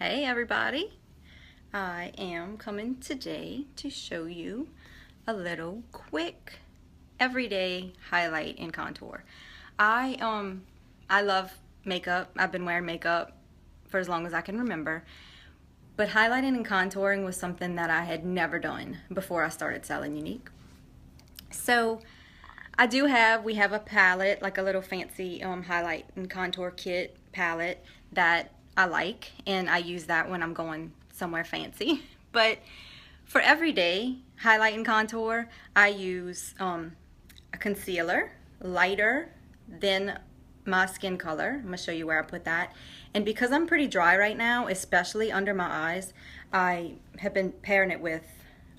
Hey everybody, I am coming today to show you a little quick everyday highlight and contour. I love makeup. I've been wearing makeup for as long as I can remember, but highlighting and contouring was something that I had never done before I started selling Younique. So we have a palette, like a little fancy highlight and contour kit palette that I like, and I use that when I'm going somewhere fancy. But for everyday highlight and contour, I use a concealer, lighter than my skin color. I'm gonna show you where I put that. And because I'm pretty dry right now, especially under my eyes, I have been pairing it with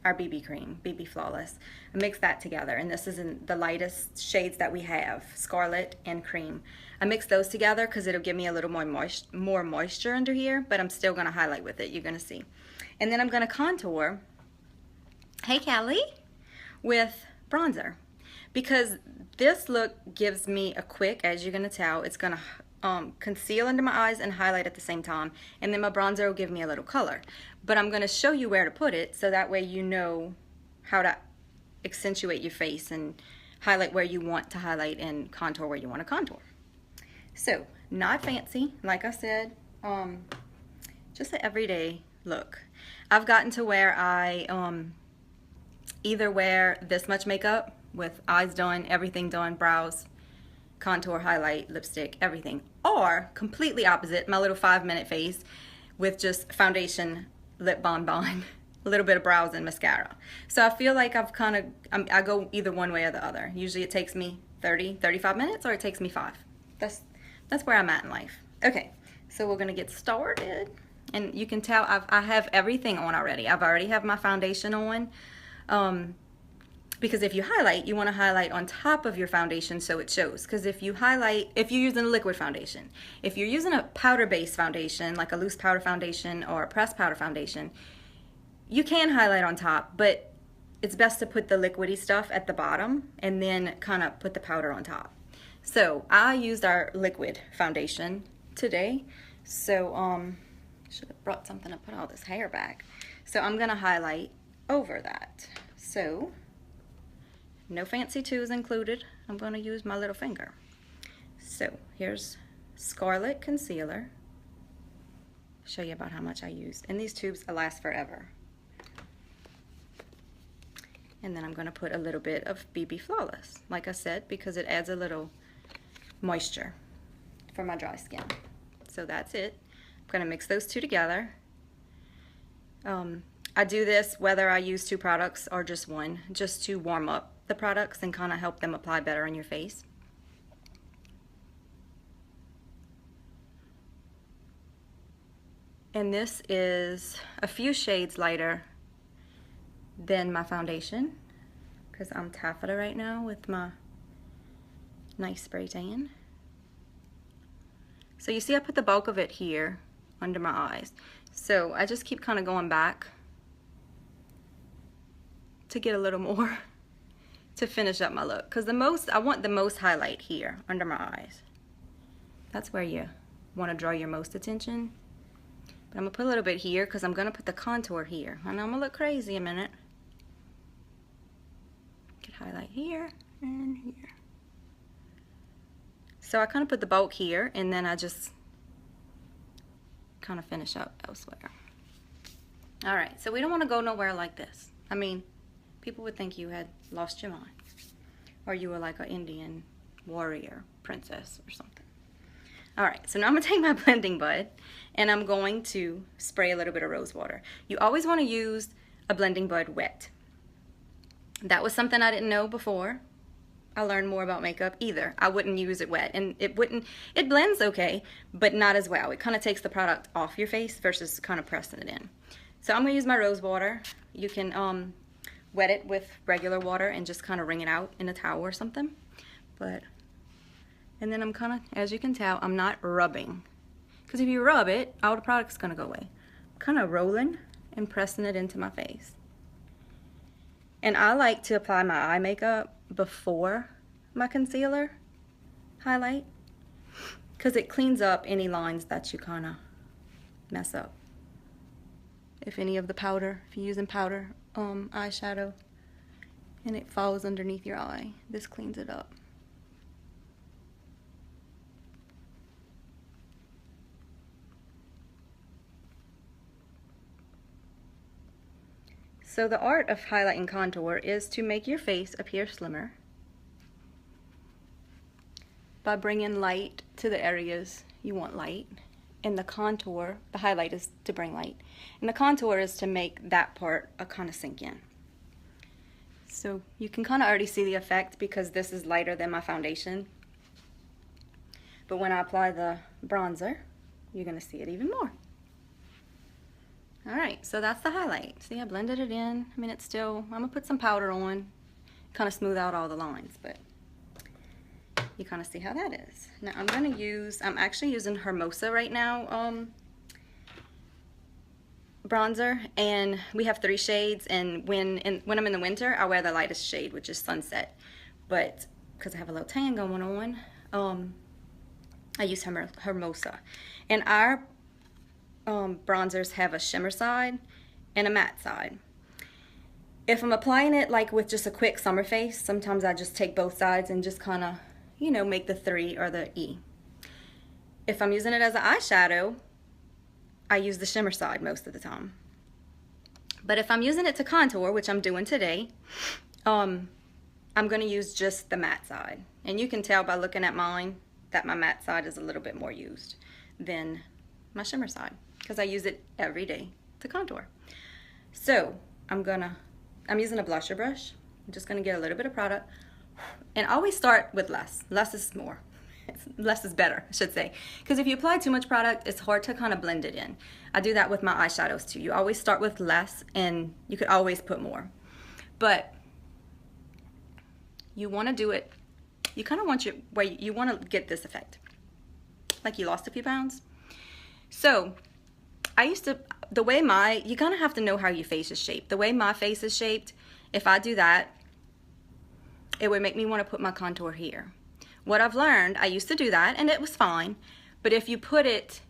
our BB cream, BB Flawless. I mix that together, and this is in the lightest shades that we have, Scarlet and Cream. I mix those together because it'll give me a little more moisture under here, but I'm still gonna highlight with it, you're gonna see. And then I'm gonna contour, hey Callie, with bronzer. Because this look gives me a quick, as you're gonna tell, it's gonna conceal under my eyes and highlight at the same time, and then my bronzer will give me a little color. But I'm going to show you where to put it so that way you know how to accentuate your face and highlight where you want to highlight and contour where you want to contour. So, not fancy, like I said, just an everyday look. I've gotten to where I either wear this much makeup with eyes done, everything done, brows, contour, highlight, lipstick, everything, or completely opposite, my little 5-minute face with just foundation, lip balm, a little bit of brows and mascara. So I feel like I go either one way or the other. Usually it takes me 35 minutes, or it takes me 5. That's where I'm at in life. Okay, so we're gonna get started, and you can tell I have everything on already. I've already have my foundation on. Because if you highlight, you want to highlight on top of your foundation so it shows. Because if you're using a liquid foundation, if you're using a powder-based foundation, like a loose powder foundation or a pressed powder foundation, you can highlight on top, but it's best to put the liquidy stuff at the bottom and then kind of put the powder on top. So I used our liquid foundation today. So should have brought something to put all this hair back. So I'm going to highlight over that. So no fancy tubes included. I'm going to use my little finger. So here's Scarlet Concealer. Show you about how much I use. And these tubes last forever. And then I'm going to put a little bit of BB Flawless, like I said, because it adds a little moisture for my dry skin. So that's it. I'm going to mix those two together. I do this whether I use 2 products or just one, just to warm up the products and kind of help them apply better on your face. And this is a few shades lighter than my foundation because I'm taffeta right now with my nice spray tan. So you see I put the bulk of it here under my eyes. So I just keep kind of going back to get a little more to finish up my look, because I want the most highlight here under my eyes. That's where you want to draw your most attention. But I'm gonna put a little bit here because I'm gonna put the contour here. I know I'm gonna look crazy a minute. Could highlight here and here. So I kind of put the bulk here, and then I just kind of finish up elsewhere. All right, so we don't want to go nowhere like this. I mean, people would think you had lost your mind, or you were like an Indian warrior princess or something. All right, so now I'm gonna take my blending bud and I'm going to spray a little bit of rose water. You always want to use a blending bud wet. That was something I didn't know before I learned more about makeup either. I wouldn't use it wet, and it blends okay, but not as well. It kind of takes the product off your face versus kind of pressing it in. So I'm gonna use my rose water. You can wet it with regular water and just kind of wring it out in a towel or something. And then I'm kind of, as you can tell, I'm not rubbing. Because if you rub it, all the product's gonna go away. I'm kind of rolling and pressing it into my face. And I like to apply my eye makeup before my concealer highlight, because it cleans up any lines that you kind of mess up if any of the powder, if you're using powder eyeshadow and it falls underneath your eye. This cleans it up. So the art of highlight and contour is to make your face appear slimmer by bringing light to the areas you want light. And the contour, the highlight is to bring light. And the contour is to make that part kind of sink in. So you can kind of already see the effect because this is lighter than my foundation. But when I apply the bronzer, you're going to see it even more. Alright, so that's the highlight. See, I blended it in. I mean, it's still, I'm going to put some powder on, kind of smooth out all the lines, but you kind of see how that is. Now I'm going to use, I'm actually using Hermosa right now bronzer, and we have 3 shades, and when I'm in the winter, I wear the lightest shade, which is Sunset. But because I have a little tan going on, I use Hermosa. And our bronzers have a shimmer side and a matte side. If I'm applying it like with just a quick summer face, sometimes I just take both sides and just kind of, you know, make the 3 or the E. If I'm using it as an eyeshadow, I use the shimmer side most of the time. But if I'm using it to contour, which I'm doing today, I'm going to use just the matte side. And you can tell by looking at mine that my matte side is a little bit more used than my shimmer side, because I use it every day to contour. So I'm using a blusher brush. I'm just going to get a little bit of product, and always start with less. Less is more. Less is better, I should say, because if you apply too much product, it's hard to kind of blend it in. I do that with my eyeshadows too. You always start with less, and you could always put more, but you want to do it, you kind of want you want to get this effect like you lost a few pounds. So I used to, the way you kind of have to know how your face is shaped. The way my face is shaped, if I do that, it would make me want to put my contour here. What I've learned, I used to do that and it was fine, but if you put it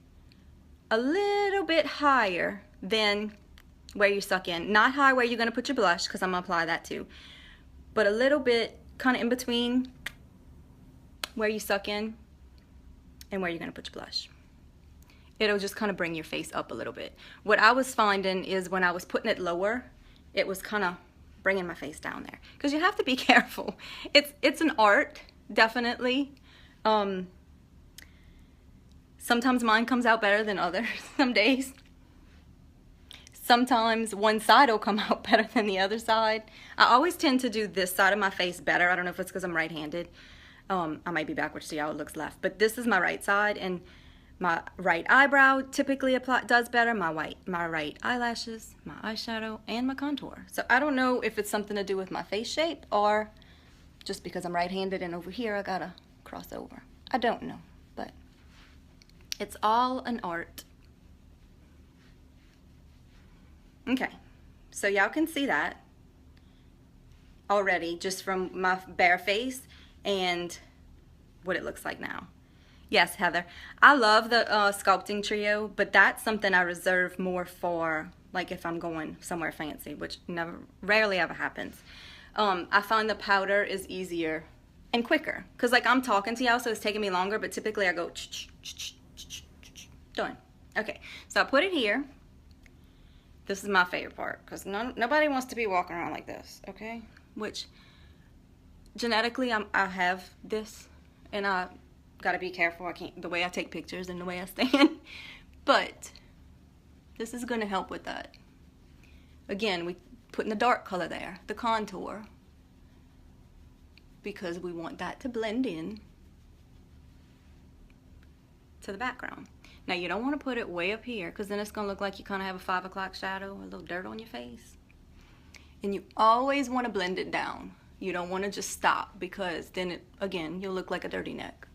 a little bit higher than where you suck in, not high where you're going to put your blush, because I'm going to apply that too, but a little bit kind of in between where you suck in and where you're going to put your blush. It'll just kind of bring your face up a little bit. What I was finding is when I was putting it lower, it was kind of bringing my face down there, because you have to be careful. It's an art, definitely. Sometimes mine comes out better than others some days. Sometimes one side will come out better than the other side. I always tend to do this side of my face better. I don't know if it's because I'm right-handed. I might be backwards, see how it looks left. But this is my right side, and my right eyebrow typically does better, my right eyelashes, my eyeshadow, and my contour. So I don't know if it's something to do with my face shape or just because I'm right-handed and over here I gotta cross over. I don't know, but it's all an art. Okay, so y'all can see that already just from my bare face and what it looks like now. Yes, Heather, I love the sculpting trio, but that's something I reserve more for like if I'm going somewhere fancy, which rarely ever happens. I find the powder is easier and quicker, because like I'm talking to y'all, so it's taking me longer, but typically I go done. Okay, so I put it here. This is my favorite part, because nobody wants to be walking around like this, okay? Which genetically I have this, and I gotta be careful. I can't, the way I take pictures and the way I stand. But this is gonna help with that. Again, we put in the dark color there, the contour, because we want that to blend in to the background. Now you don't want to put it way up here, because then it's gonna look like you kind of have a 5 o'clock shadow, a little dirt on your face. And you always want to blend it down. You don't want to just stop, because then again, you'll look like a dirty neck.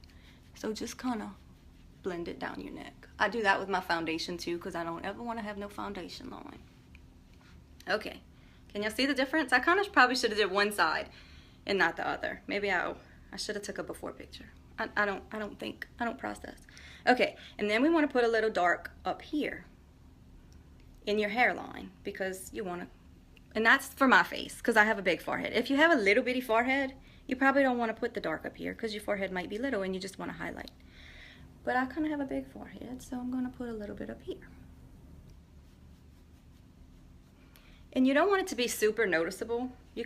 So just kind of blend it down your neck. I do that with my foundation too, because I don't ever want to have no foundation line. Okay, can y'all see the difference? I kind of probably should have did one side and not the other. Maybe I should have took a before picture. I don't process. Okay, and then we want to put a little dark up here. in your hairline because you want to, and that's for my face because I have a big forehead. If you have a little bitty forehead, you probably don't want to put the dark up here because your forehead might be little and you just want to highlight. But I kind of have a big forehead, so I'm going to put a little bit up here. And you don't want it to be super noticeable. You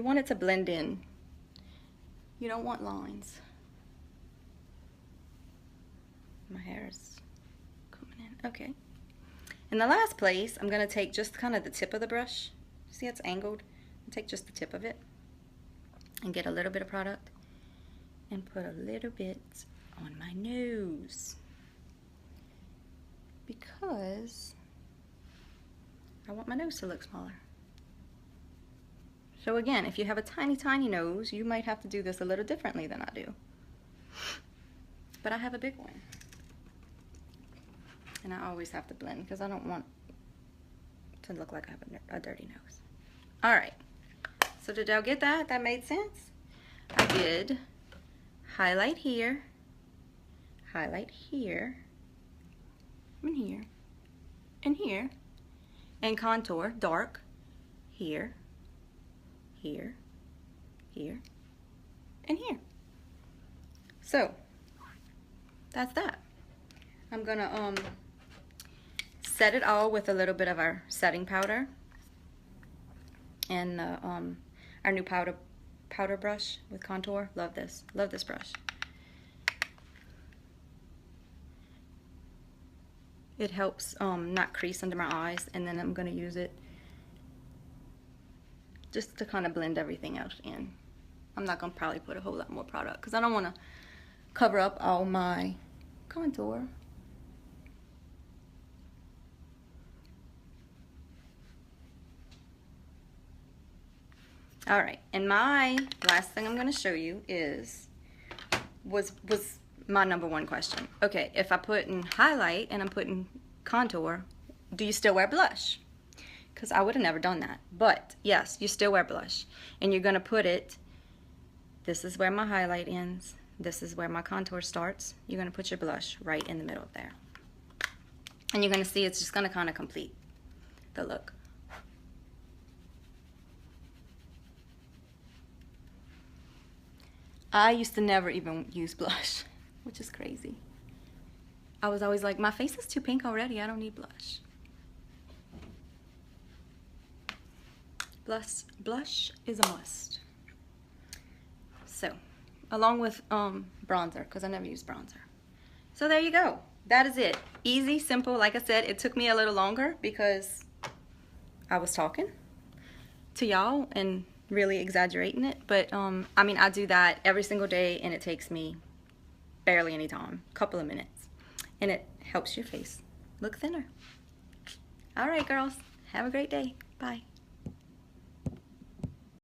want it to blend in. You don't want lines. My hair is coming in. Okay. In the last place, I'm going to take just kind of the tip of the brush. See, it's angled. I'll take just the tip of it and get a little bit of product and put a little bit on my nose because I want my nose to look smaller. So again, if you have a tiny, tiny nose, you might have to do this a little differently than I do. But I have a big one. And I always have to blend because I don't want to look like I have a dirty nose. All right. So did y'all get that? That made sense? I did highlight here, and here, and here, and contour, dark, here, here, here, and here. So that's that. I'm gonna set it all with a little bit of our setting powder and our new powder brush with contour. Love this brush. It helps not crease under my eyes, and then I'm gonna use it just to kind of blend everything else in. I'm not gonna probably put a whole lot more product because I don't want to cover up all my contour. All right, and my last thing I'm going to show you was my #1 question. Okay, if I put in highlight and I'm putting contour, do you still wear blush? Because I would have never done that. But yes, you still wear blush, and you're going to put it. This is where my highlight ends. This is where my contour starts. You're going to put your blush right in the middle there, and you're going to see it's just going to kind of complete the look. I used to never even use blush, which is crazy. I was always like, my face is too pink already. I don't need blush. Blush is a must. So, along with bronzer, because I never use bronzer. So there you go. That is it. Easy, simple. Like I said, it took me a little longer because I was talking to y'all and really exaggerating it, but I mean, I do that every single day and it takes me barely any time, a couple of minutes, and it helps your face look thinner. All right, girls, have a great day. Bye.